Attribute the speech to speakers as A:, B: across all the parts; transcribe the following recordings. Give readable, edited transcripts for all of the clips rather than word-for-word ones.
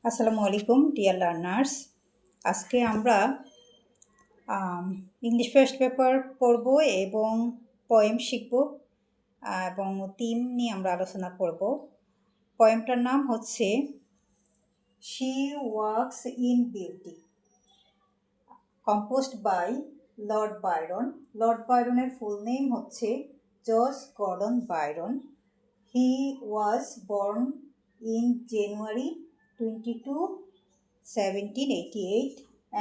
A: আসসালামু আলাইকুম dear learners. আজকে আমরা ইংলিশ ফার্স্ট পেপার পড়ব এবং পয়েম শিখব এবং থিম নিয়ে আমরা আলোচনা করব। পয়েমটার নাম হচ্ছে she walks in beauty, composed by lord Byron. Lord বায়রনের ফুল নেম হচ্ছে George Gordon Byron. He was born in January 22, 1788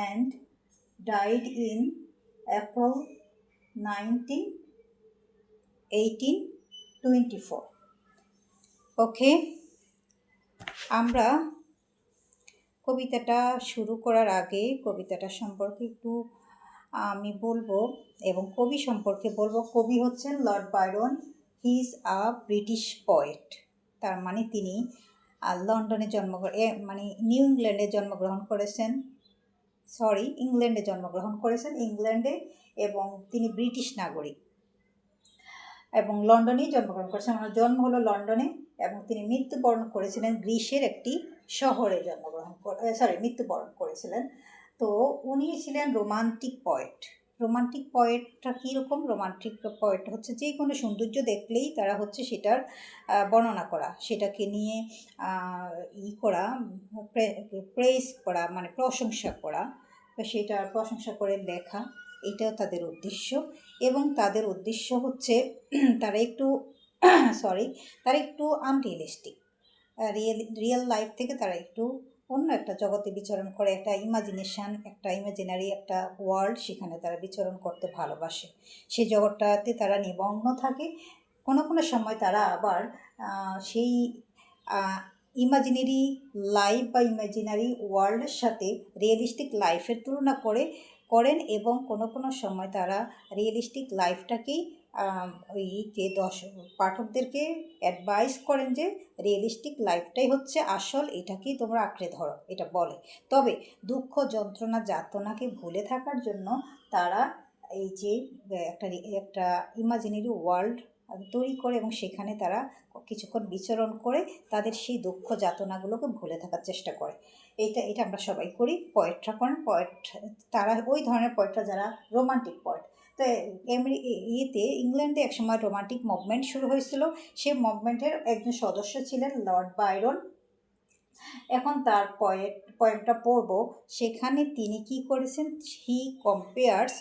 A: and died in April 19, 1824. Okay, আমরা কবিতাটা শুরু করার আগে কবিতাটা সম্পর্কে একটু আমি বলবো এবং কবি সম্পর্কে বলবো। কবি হচ্ছেন Lord Byron. He is a British poet. তার মানে তিনি লন্ডনে নিউ ইংল্যান্ডে জন্মগ্রহণ করেছেন। ইংল্যান্ডে এবং তিনি ব্রিটিশ নাগরিক এবং লন্ডনেই জন্মগ্রহণ করেছেন। আমার জন্ম হলো লন্ডনে এবং তিনি মৃত্যুবরণ করেছিলেন গ্রিসের একটি শহরে মৃত্যুবরণ করেছিলেন। তো উনি ছিলেন রোমান্টিক পয়েট। রোমান্টিক পয়েটটা কীরকম? রোমান্টিক পয়েট হচ্ছে যে কোনো সৌন্দর্য দেখলেই তারা হচ্ছে সেটার বর্ণনা করা, সেটাকে নিয়ে প্রেস করা, মানে প্রশংসা করা, সেটার প্রশংসা করে লেখা, এটাও তাদের উদ্দেশ্য। এবং তাদের উদ্দেশ্য হচ্ছে তারা একটু আনরিয়েলিস্টিক, রিয়েল লাইফ থেকে তারা একটু অন্য একটা জগতে বিচরণ করে, একটা ইমাজিনারি একটা ওয়ার্ল্ড, সেখানে তারা বিচরণ করতে ভালোবাসে। সেই জগৎটাতে তারা নিমগ্ন থাকে। কোনো কোনো সময় তারা আবার সেই ইমাজিনারি লাইফ বা ইমাজিনারি ওয়ার্ল্ডের সাথে রিয়েলিস্টিক লাইফের তুলনা করেন এবং কোনো কোনো সময় তারা রিয়েলিস্টিক লাইফটাকেই পাঠকদেরকে অ্যাডভাইস করেন যে রিয়েলিস্টিক লাইফটাই হচ্ছে আসল, এটাকেই তোমরা আঁকড়ে ধরো, এটা বলে। তবে দুঃখ, যন্ত্রণা, যাতনাকে ভুলে থাকার জন্য তারা এই যে একটা ইমাজিনারি ওয়ার্ল্ড তৈরি করে এবং সেখানে তারা কিছুক্ষণ বিচরণ করে তাদের সেই দুঃখ যাতনাগুলোকে ভুলে থাকার চেষ্টা করে। এটা আমরা সবাই করি। তারা ওই ধরনের পয়েটরা যারা রোমান্টিক পয়েট। তো ইংল্যান্ডে একসময় রোমান্টিক মুভমেন্ট শুরু হয়েছিল। সেই মুভমেন্টের একজন সদস্য ছিলেন লর্ড বায়রন। এখন তার পয়েমটা পড়ব। সেখানে তিনি কি করেছেন? He compares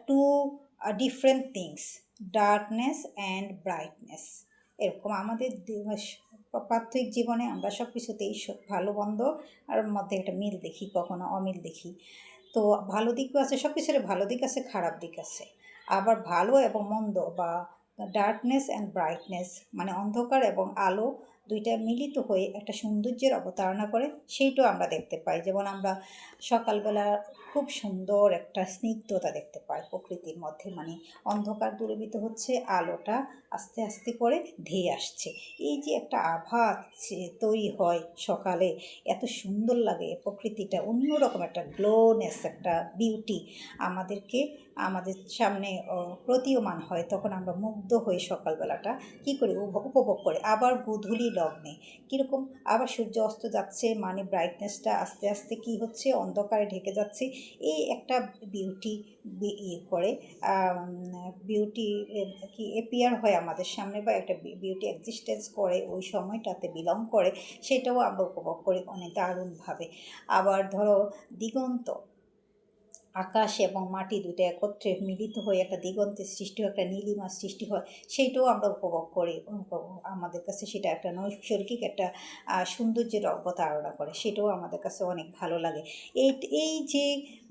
A: two different things, darkness and brightness. এরকম আমাদের প্রাত্যহিক জীবনে আমরা সব কিছুতেই ভালো মন্দ আর মধ্যে একটা মিল দেখি, কখনো অমিল দেখি। তো ভালো দিকও আছে, সব কিছুর ভালো দিক আছে, খারাপ দিক আছে। আবার ভালো এবং মন্দ বা ডার্কনেস অ্যান্ড ব্রাইটনেস মানে অন্ধকার এবং আলো দুইটা মিলিত হয়ে একটা সৌন্দর্যের অবতারণা করে, সেইটাও আমরা দেখতে পাই। যেমন আমরা সকালবেলা খুব সুন্দর একটা স্নিগ্ধতা দেখতে পাই প্রকৃতির মধ্যে, মানে অন্ধকার দূরীভূত হচ্ছে, আলোটা আস্তে আস্তে করে ধেয়ে আসছে। এই যে একটা আভা তৈরি হয় সকালে, এত সুন্দর লাগে প্রকৃতিটা, অন্যরকম একটা গ্লোনেস, একটা বিউটি আমাদের সামনে প্রতীয়মান হয়। তখন আমরা মুগ্ধ হয়ে সকালবেলাটা কী করে উপভোগ করে। আবার গোধূলি লগ্নে কীরকম, আবার সূর্য অস্ত যাচ্ছে, মানে ব্রাইটনেসটা আস্তে আস্তে কী হচ্ছে, অন্ধকারে ঢেকে যাচ্ছে। এই একটা বিউটি কি এপিয়ার হয় আমাদের সামনে, বা একটা বিউটি এক্সিস্টেন্স করে, ওই সময়টাতে বিলং করে, সেটাও আমরা উপভোগ করি অনেক দারুণভাবে। আবার ধরো দিগন্ত, আকাশ এবং মাটি দুটো একত্রে মিলিত হয়ে একটা দিগন্তের সৃষ্টি হয়, একটা নীলিমার সৃষ্টি হয়, সেইটাও আমরা উপভোগ করি। আমাদের কাছে সেটা একটা নৈসর্গিক একটা সৌন্দর্যের অবতারণা করে, সেটাও আমাদের কাছে অনেক ভালো লাগে। এই যে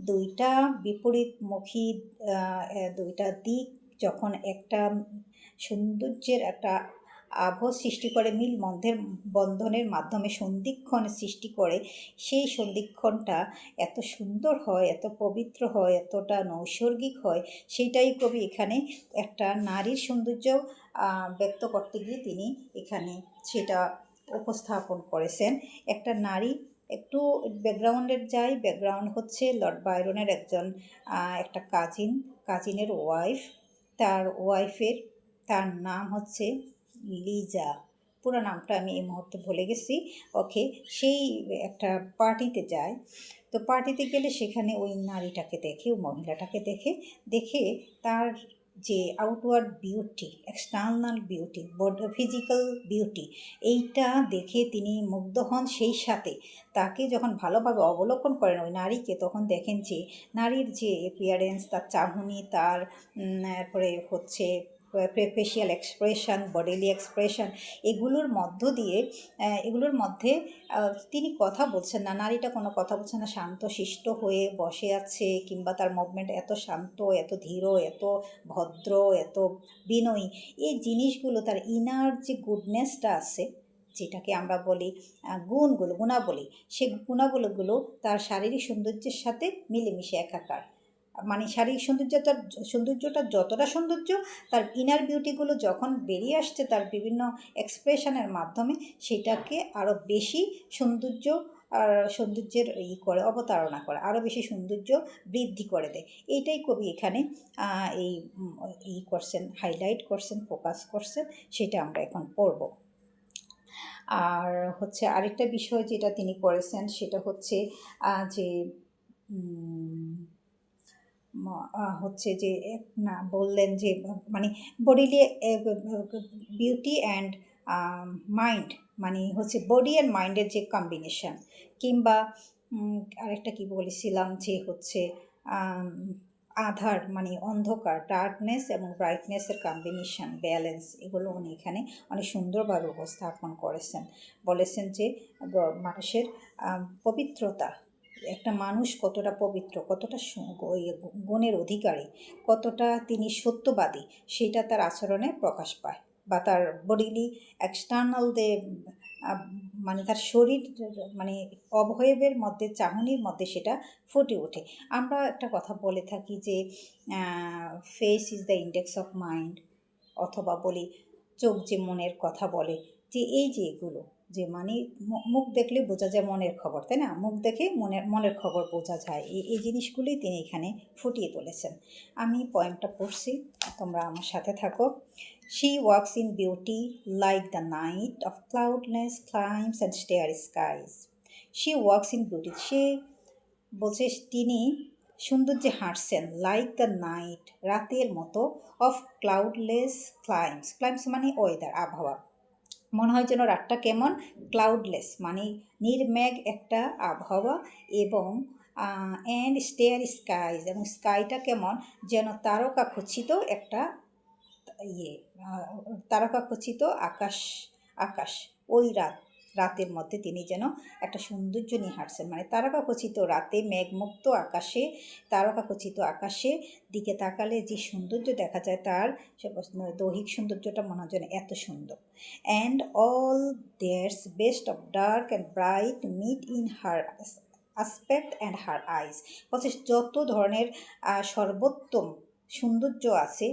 A: দুইটা বিপরীতমুখী দুইটা দিক যখন একটা সৌন্দর্যের একটা আবহ সৃষ্টি করে, বন্ধনের মাধ্যমে সন্ধিক্ষণের সৃষ্টি করে, সেই সন্ধিক্ষণটা এত সুন্দর হয়, এত পবিত্র হয়, এতটা নৈসর্গিক হয়। সেইটাই কবি এখানে একটা নারীর সৌন্দর্য ব্যক্ত করতে গিয়ে তিনি এখানে সেটা উপস্থাপন করেছেন। একটা নারী, একটু ব্যাকগ্রাউন্ড হচ্ছে লর্ড বায়রনের একটা কাজিনের ওয়াইফ। তার নাম হচ্ছে লিজা। পুরো নামটা আমি এই মুহূর্তে ভুলে গেছি। ওকে, সেই একটা পার্টিতে যায়। তো পার্টিতে গেলে সেখানে ওই নারীটাকে দেখে, ওই মহিলাটাকে দেখে, দেখে তার যে outward beauty, external beauty, physical beauty, এইটা দেখে তিনি মুগ্ধ হন। সেই সাথে তাকে যখন ভালোভাবে অবলোকন করেন ওই নারীকে, তখন দেখেন যে নারীর যে অ্যাপিয়ারেন্স, তার চাহনি, তার তারপরে হচ্ছে ফেশিয়াল এক্সপ্রেশন, বডিলি এক্সপ্রেশন, এগুলোর মধ্যে তিনি কথা বলছেন না, নারীটা কোনো কথা বলছে না, শান্ত শিষ্ট হয়ে বসে আছে, কিংবা তার মুভমেন্ট এত শান্ত, এত ধীর, এত ভদ্র, এত বিনয়ী। এই জিনিসগুলো, তার ইনার যে গুডনেসটা আছে, যেটাকে আমরা বলি গুণাবলী, সেই গুণাবলীগুলো তার শারীরিক সৌন্দর্যের সাথে মিলেমিশে একাকার। মানে শারীরিক সৌন্দর্যটা যতটা সৌন্দর্য, তার ইনার বিউটিগুলো যখন বেরিয়ে আসছে তার বিভিন্ন এক্সপ্রেশনের মাধ্যমে, সেটাকে আরও বেশি সৌন্দর্যের করে অবতারণা করে, আরও বেশি সৌন্দর্য বৃদ্ধি করে দেয়। এইটাই কবি এখানে করছেন, হাইলাইট করছেন, ফোকাস করছেন, সেটা আমরা এখন পড়ব। আর হচ্ছে আরেকটা বিষয় যেটা তিনি করেছেন, সেটা হচ্ছে যে হচ্ছে যে না বললেন যে মানে বডিলি বিউটি অ্যান্ড মাইন্ড, মানে হচ্ছে বডি অ্যান্ড মাইন্ডের যে কম্বিনেশন, কিংবা আরেকটা কি বলেছিলাম যে হচ্ছে আধার মানে অন্ধকার, ডার্কনেস এবং ব্রাইটনেসের কম্বিনেশন, ব্যালেন্স, এগুলো উনি এখানে অনেক সুন্দরভাবে উপস্থাপন করেছেন। বলেছেন যে মানুষের পবিত্রতা, একটা মানুষ কতটা পবিত্র, কতটা গুণের অধিকারী, কতটা তিনি সত্যবাদী, সেটা তার আচরণে প্রকাশ পায়, বা তার বডিলি এক্সটার্নাল মানে তার শরীর, মানে অবয়বের মধ্যে, চাহনির মধ্যে সেটা ফুটে ওঠে। আমরা একটা কথা বলে থাকি যে face is the index of mind, অথবা বলি চোখ যে মনের কথা বলে, যে এই যে এগুলো, যে মানে মুখ দেখলে বোঝা যায় মনের খবর, তাই না? মুখ দেখে মনের খবর বোঝা যায়। এই জিনিসগুলোই তিনি এখানে ফুটিয়ে তুলেছেন। আমি পয়েমটা পড়ছি, তোমরা আমার সাথে থাকো। She walks in beauty like the night of cloudless climes and starry skies. She walks in beauty. সে বলছে তিনি সৌন্দর্যে হাঁটছেন, লাইক দ্য নাইট, রাতের মতো, অফ ক্লাউডলেস ক্লাইমস মানে ওয়েদার, আবহাওয়া। মনে হয় যেন রাতটা কেমন, ক্লাউডলেস মানে নির্মেঘ একটা আবহাওয়া, এবং অ্যান্ড স্টেয়ার স্কাইজ, এবং স্কাইটা কেমন যেন তারকাখচিত একটা তারকাখচিত আকাশ। ওই রাতের মধ্যে তিনি যেন একটা সৌন্দর্য নিয়ে হাঁটছেন, মানে তারকাখচিত রাতে, মেঘমুক্ত আকাশে, তারকাখচিত আকাশে দিকে তাকালে যে সৌন্দর্য দেখা যায়, তার সে দৈহিক সৌন্দর্যটা মনে হয় যেন এত সুন্দর। And all there's best of dark and bright meet in her aspect and her eyes. বলছে যত ধরনের সর্বোত্তম সৌন্দর্য আছে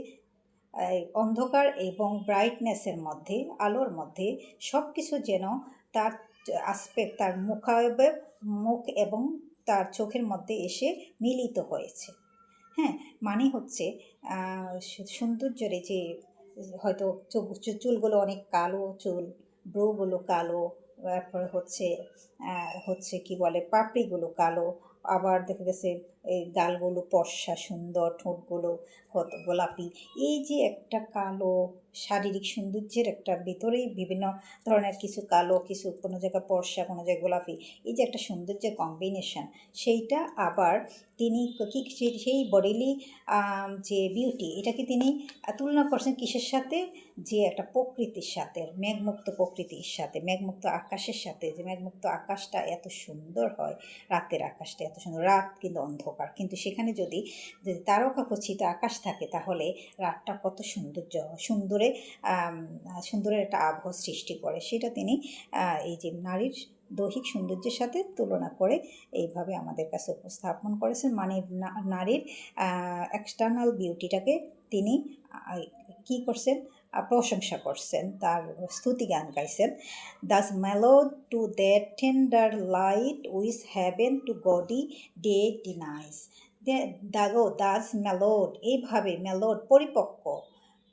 A: অন্ধকার এবং ব্রাইটনেসের মধ্যে, আলোর মধ্যে, সব কিছু যেন তার অ্যাসপেক্ট, তার মুখ এবং তার চোখের মধ্যে এসে মিলিত হয়েছে। হ্যাঁ, মানে হচ্ছে সৌন্দর্যের যে হয়তো চুলগুলো অনেক কালো চুল, ব্রুগুলো কালো, তারপরে হচ্ছে কি বলে, পাপড়িগুলো কালো, আবার দেখা গেছে এই গালগুলো ফর্সা সুন্দর, ঠোঁটগুলো গোলাপি। এই যে একটা কালো শারীরিক সৌন্দর্যের একটা ভিতরেই বিভিন্ন ধরনের কিছু কালো, কিছু কোনো জায়গায় ফর্সা, কোনো জায়গায় গোলাপি, এই যে একটা সৌন্দর্যের কম্বিনেশন, সেইটা আবার তিনি সেই বডিলি যে বিউটি, এটাকে তিনি তুলনা করছেন কিসের সাথে, যে একটা প্রকৃতির সাথে, মেঘমুক্ত প্রকৃতির সাথে, মেঘমুক্ত আকাশের সাথে। যে মেঘমুক্ত আকাশটা এত সুন্দর হয়, রাতের আকাশটা এত সুন্দর, রাত কিন্তু অন্ধকার, কিন্তু সেখানে যদি তারকাখচিত আকাশ থাকে, তাহলে রাতটা কত সুন্দরের একটা আবহ সৃষ্টি করে। সেটা তিনি এই যে নারীর দৈহিক সৌন্দর্যের সাথে তুলনা করে এইভাবে আমাদের কাছে উপস্থাপন করেছেন। মানে নারীর এক্সটার্নাল বিউটিটাকে তিনি কী করছেন, প্রশংসা করছেন, তার স্তুতি গান গাইছেন। Thus mellowed to that tender light which heaven to gaudy day denies. Thus mellowed, এইভাবে মেলোড পরিপক্ক,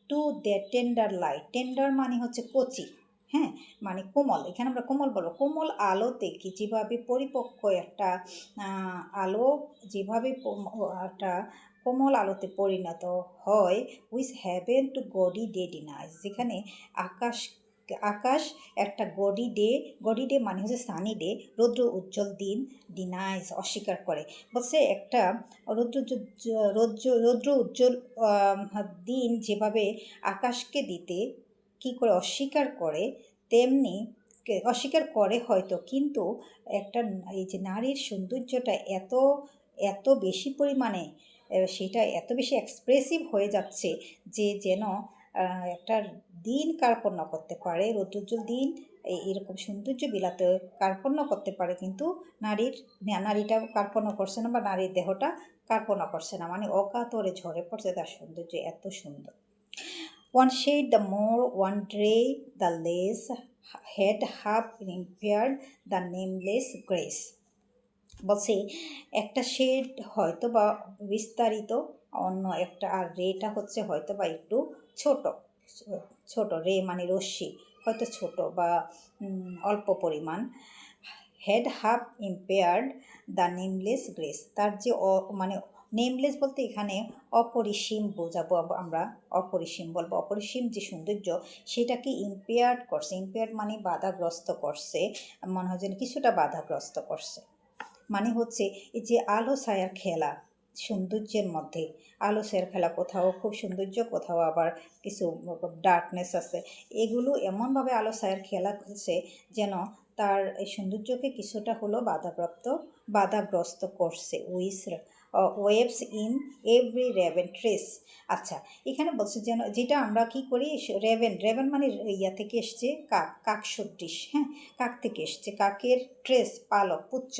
A: to that tender light, tender মানে হচ্ছে কচি, হ্যাঁ, মানে কোমল, এখানে আমরা কোমল বলবো, কোমল আলোতে কি যেভাবে পরিপক্ক একটা আলো যেভাবে একটা কোমল আলোতে পরিণত হয়, with haven to gaudy day denies, যেখানে আকাশ আকাশ একটা গডি ডে মানে হচ্ছে সানি ডে, রৌদ্র উজ্জ্বল দিন, ডিনাইজ অস্বীকার করে। বলছে একটা রৌদ্র উজ্জ্বল দিন যেভাবে আকাশকে দিতে কি করে অস্বীকার করে, তেমনি অস্বীকার করে হয়তো, কিন্তু একটা এই যে নারীর সৌন্দর্যটা এত এত বেশি পরিমাণে সেটা এত বেশি এক্সপ্রেসিভ হয়ে যাচ্ছে যে যেন একটা দিন কার্পণ্য করতে পারে, রৌদ্রোজ্জ্বল দিন এরকম সৌন্দর্য বিলাতে কার্পণ্য করতে পারে, কিন্তু নারীটা কার্পণ্য করছে না, বা নারীর দেহটা কার্পণ্য করছে না, মানে অকাতরে ঝরে পড়ছে তার সৌন্দর্য এত সুন্দর। One shade the more, one ray the less, had half impaired the nameless grace. বলছে একটা শেড হয়তো বা বিস্তারিত, অন্য একটা, আর রেটা হচ্ছে হয়তো বা একটু ছোট, ছোট রে মানে রশ্মি হয়তো ছোট বা অল্প পরিমাণ। Head half impaired the নেমলেস grace, তার যে মানে নেমলেস বলতে এখানে অপরিসীম বোঝাবো আমরা, অপরিসীম বলবো, অপরিসীম যে সৌন্দর্য সেটাকে ইম্পেয়ার্ড করছে, ইম্পেয়ার্ড মানে বাধাগ্রস্ত করছে, মনে হয় যেন কিছুটা বাধাগ্রস্ত করছে, মানে হচ্ছে এই যে আলো ছায়ার খেলা সৌন্দর্যের মধ্যে, আলো ছায়ার খেলা, কোথাও খুব সৌন্দর্য, কোথাও আবার কিছু ডার্কনেস আছে, এগুলো এমনভাবে আলো ছায়ার খেলা খেলছে যেন তার এই সৌন্দর্যকে কিছুটা হলো বাধাগ্রস্ত করছে। Waves in every Raven trace. আচ্ছা, এখানে বলছে যেন, যেটা আমরা কি করি, রেভেন মানে ইয়া থেকে এসছে, কাক সদৃশ, হ্যাঁ, কাক থেকে এসছে, কাকের ট্রেস পালক পুচ্ছ,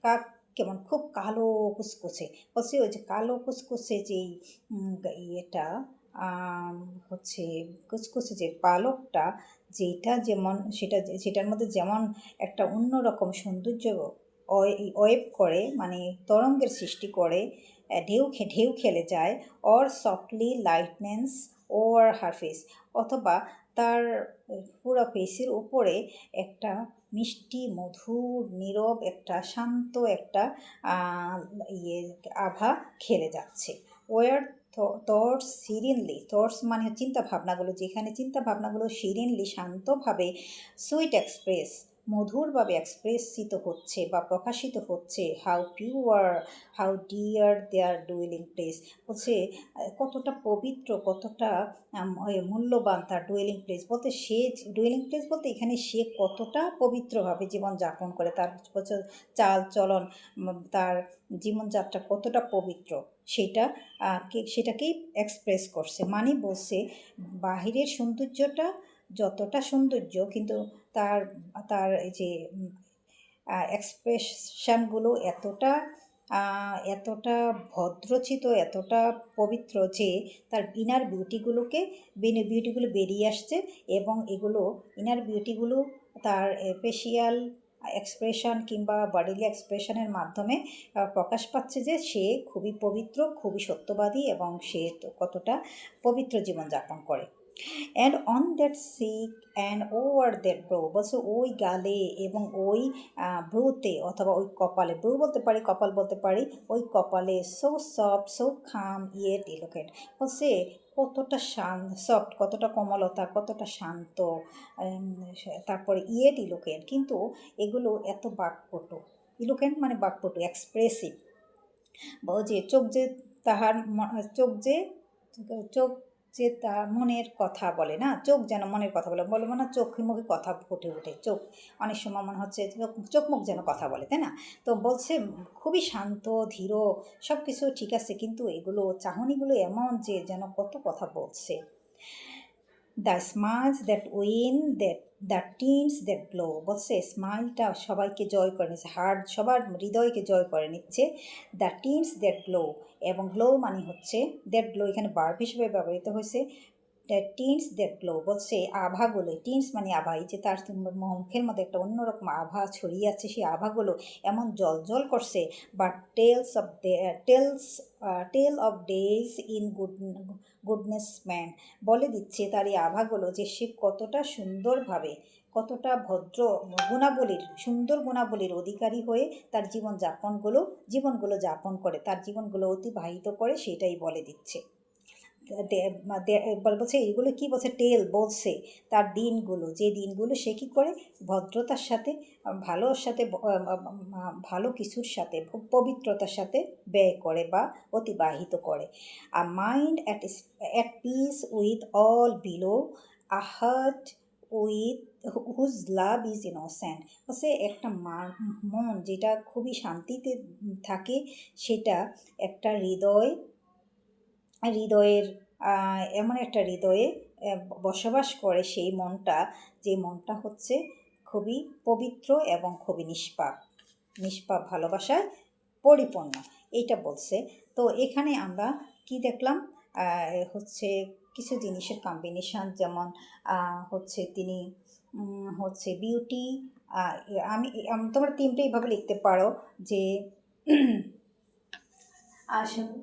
A: কাক কেমন খুব কালো কুচকুচে, বলছে ওই যে কালো কুচকুচে যেই ইয়েটা হচ্ছে কুচকুচে যে পালকটা, যেটা যেমন সেটার মধ্যে যেমন একটা অন্যরকম সৌন্দর্য ওয়েভ করে, মানে তরঙ্গের সৃষ্টি করে, ঢেউ খেলে যায়, or softly lightens over her face, অথবা তার পুরো ফেসের উপরে একটা মিষ্টি মধুর নীরব একটা শান্ত একটা আভা খেলে যাচ্ছে। ওয়ার থটস সিরিনলি, থটস মানে চিন্তা ভাবনাগুলো, যেখানে চিন্তা ভাবনাগুলো সিরিনলি শান্তভাবে সুইট এক্সপ্রেস মধুরভাবে এক্সপ্রেসিত হচ্ছে বা প্রকাশিত হচ্ছে, how pure how dear their dwelling place, বলছে কতটা পবিত্র, কতটা মূল্যবান তার ডুয়েলিং প্লেস, বলতে সে ডুয়েলিং প্লেস বলতে এখানে সে কতটা পবিত্রভাবে জীবনযাপন করে, তার চাল চলন, তার জীবনযাত্রা কতটা পবিত্র সেটাকেই এক্সপ্রেস করছে, মানে বলছে বাহিরের সৌন্দর্যটা যতটা সৌন্দর্য, কিন্তু তার তার এই যে এক্সপ্রেশনগুলো এতটা ভদ্রচিত, এতটা পবিত্র যে তার ইনার বিউটিগুলো বেরিয়ে আসছে, এবং এগুলো ইনার বিউটিগুলো তার ফেশিয়াল এক্সপ্রেশন কিংবা বডিলি এক্সপ্রেশনের মাধ্যমে প্রকাশ পাচ্ছে যে সে খুবই পবিত্র, খুবই সত্যবাদী, এবং সে কতটা পবিত্র জীবনযাপন করে। And on that cheek and over that brow, বলছে ওই গালে এবং ওই ব্রুতে অথবা ওই কপালে, ব্রু বলতে পারি, কপাল বলতে পারি, ওই কপালে সো সফট সো খাম ইয়েট ইলোকেট, বলছে কতটা সফট, কতটা কোমলতা, কতটা শান্ত, তারপরে ইয়েট ইলোকেট, কিন্তু এগুলো এত বাকপটু, ইলোকেন্ট মানে বাকপটু, এক্সপ্রেসিভ, যে চোখ যে তার মনের কথা বলে না, চোখ যেন মনের কথা বলবো না, চোখে মুখে কথা ফুটে ওঠে, চোখ অনেক সময় মনে হচ্ছে চোখ মুখ যেন কথা বলে, তাই না? তো বলছে খুবই শান্ত ধীর, সব কিছু ঠিক আছে, কিন্তু এগুলো চাহনিগুলো এমন যে যেন কত কথা বলছে। The smiles that win the teens that glow, বলছে স্মাইলটা সবাইকে জয় করে নিচ্ছে, সবার হৃদয়কে জয় করে নিচ্ছে। দ্য টিনস দ্যাট গ্লো, এবং গ্লো মানে হচ্ছে দ্যাট গ্লো এখানে ভার্ব হিসেবে ব্যবহৃত হয়েছে, টিন্স দ্যাট গ্লো, বলছে আভাগুলো, টিন্স মানে আভা, এই যে তার মুখের মধ্যে একটা অন্যরকম আভা ছড়িয়ে আছে, সেই আভাগুলো এমন জল করছে। But tell of days in goodness man, বলে দিচ্ছে তার এই আভাগুলো যে সে কতটা সুন্দরভাবে, কতটা ভদ্র সুন্দর গুণাবলীর অধিকারী হয়ে তার জীবনগুলো যাপন করে, তার জীবনগুলো অতিবাহিত করে, সেটাই বলে দিচ্ছে। বলছে এইগুলো কি বলছে, বলছে তার দিনগুলো, যে দিনগুলো সে কী করে ভদ্রতার সাথে, ভালো কিছুর সাথে, পবিত্রতার সাথে ব্যয় করে বা অতিবাহিত করে। A mind at peace with all below, a heart whose love is ইজ ইনোসেন্ট, বলছে একটা মন যেটা খুবই শান্তিতে থাকে, সেটা একটা হৃদয়ের এমন একটা হৃদয়ে বসবাস করে সেই মনটা, যে মনটা হচ্ছে খুবই পবিত্র এবং খুবই নিষ্পাপ ভালোবাসায় পরিপূর্ণ, এইটা বলছে। তো এখানে আমরা কি দেখলাম, হচ্ছে কিছু জিনিসের কম্বিনেশন, যেমন হচ্ছে তিনি হচ্ছে বিউটি, তোমরা তিনটে এইভাবে লিখতে পারো যে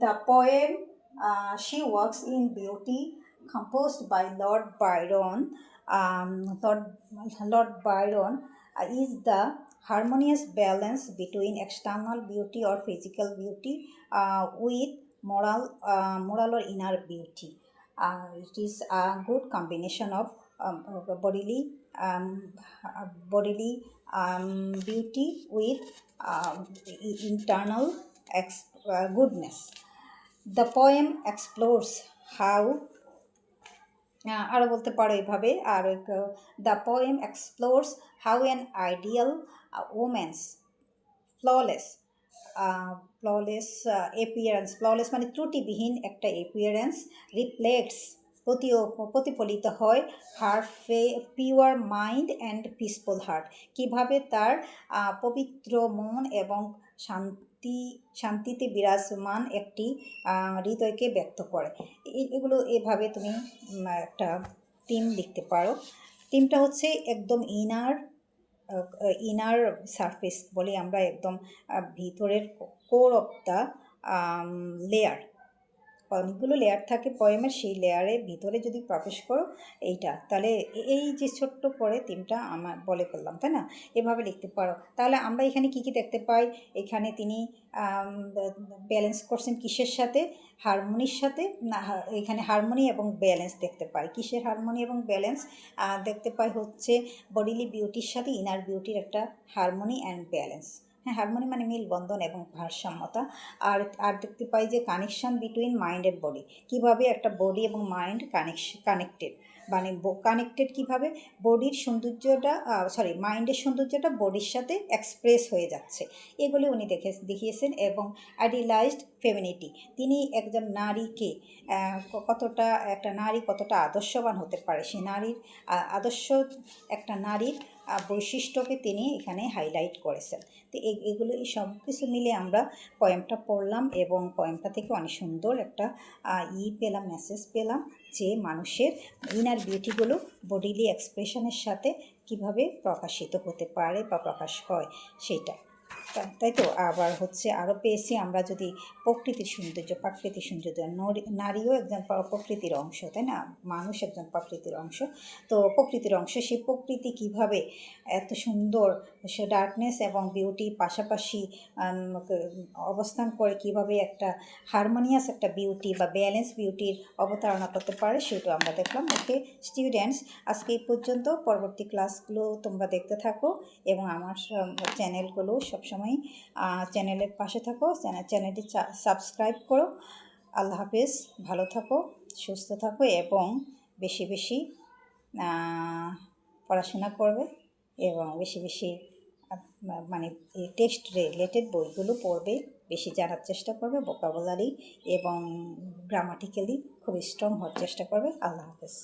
A: the poem She Walks in Beauty, composed by Lord Byron. Lord Byron is the harmonious balance between external beauty or physical beauty with moral or inner beauty. It is a good combination of bodily beauty with internal goodness. The poem explores how আরও বলতে পারো এভাবে, আর the poem explores how an ideal woman's flawless flawless মানে ত্রুটিবিহীন একটা appearance reflects প্রতিফলিত হয় her pure mind and peaceful heart, কীভাবে তার পবিত্র মন এবং শান্তিতে বিরাজমান একটি হৃদয়কে ব্যক্ত করে। এগুলো এভাবে তুমি একটা থিম লিখতে পারো। থিমটা হচ্ছে একদম ইনার সারফেস বলি আমরা, একদম ভিতরের কোর অফ দ্য লেয়ার, অনেকগুলো লেয়ার থাকে পয়েমের, সেই লেয়ারের ভিতরে যদি প্রবেশ করো এইটা, তাহলে এই যে ছোট্ট করে থিমটা আমার বলে ফেললাম, তাই না? এভাবে লিখতে পারো। তাহলে আমরা এখানে কি কি দেখতে পাই, এখানে তিনি ব্যালেন্স করছেন কিসের সাথে, হারমোনির সাথে, না এখানে হারমোনি এবং ব্যালেন্স দেখতে পাই। কিসের হারমোনি এবং ব্যালেন্স দেখতে পাই, হচ্ছে বডিলি বিউটির সাথে ইনার বিউটির একটা হারমোনি অ্যান্ড ব্যালেন্স। হ্যাঁ, হারমোনি মানে মিলবন্ধন এবং ভারসাম্যতা। আর দেখতে পাই যে connection between mind and body, কীভাবে একটা বডি এবং মাইন্ড কানেক্টেড, মানে কানেক্টেড কীভাবে, বডির সৌন্দর্যটা মাইন্ডের সৌন্দর্যটা বডির সাথে এক্সপ্রেস হয়ে যাচ্ছে, এগুলি উনি দেখিয়েছেন। এবং আইডিয়ালাইজড ফেমিনিটি, তিনি একজন নারীকে একটা নারী কতটা আদর্শবান হতে পারে, সে নারীর আদর্শ একটা নারীর বৈশিষ্ট্যকে তিনি এখানে হাইলাইট করেছেন। তো এগুলো এই সব কিছু মিলে আমরা পয়েমটা পড়লাম, এবং পয়েমটা থেকে অনেক সুন্দর একটা মেসেজ পেলাম, যে মানুষের ইনার বিউটিগুলো বডিলি এক্সপ্রেশনের সাথে কিভাবে প্রকাশিত হতে পারে বা প্রকাশ হয় সেটা, তাই তো। আবার হচ্ছে আরও পেয়েছি আমরা যদি প্রাকৃতিক সৌন্দর্য, নারীও একজন প্রকৃতির অংশ, তাই না? মানুষ একজন প্রকৃতির অংশ। তো প্রকৃতির অংশ, সেই প্রকৃতি কীভাবে এত সুন্দর, সে ডার্কনেস এবং বিউটির পাশাপাশি অবস্থান করে কীভাবে একটা হারমোনিয়াস একটা বিউটি বা ব্যালেন্স বিউটির অবতারণা করতে পারে, সেটাও আমরা দেখলাম। ওকে স্টুডেন্টস, আজকে এই পর্যন্ত। পরবর্তী ক্লাসগুলো তোমরা দেখতে থাকো এবং আমার চ্যানেলগুলো সবসময় চ্যানেলের পাশে থাকো, চ্যানেলটি সাবস্ক্রাইব করো। আল্লাহ হাফেজ, ভালো থাকো, সুস্থ থাকো এবং বেশি বেশি পড়াশোনা করবে এবং বেশি মানে টেক্সট রিলেটেড বইগুলো পড়বে, বেশি জানার চেষ্টা করবে, ভোকাবুলারি এবং গ্রামাটিক্যালি খুব স্ট্রং হওয়ার চেষ্টা করবে। আল্লাহ হাফেজ।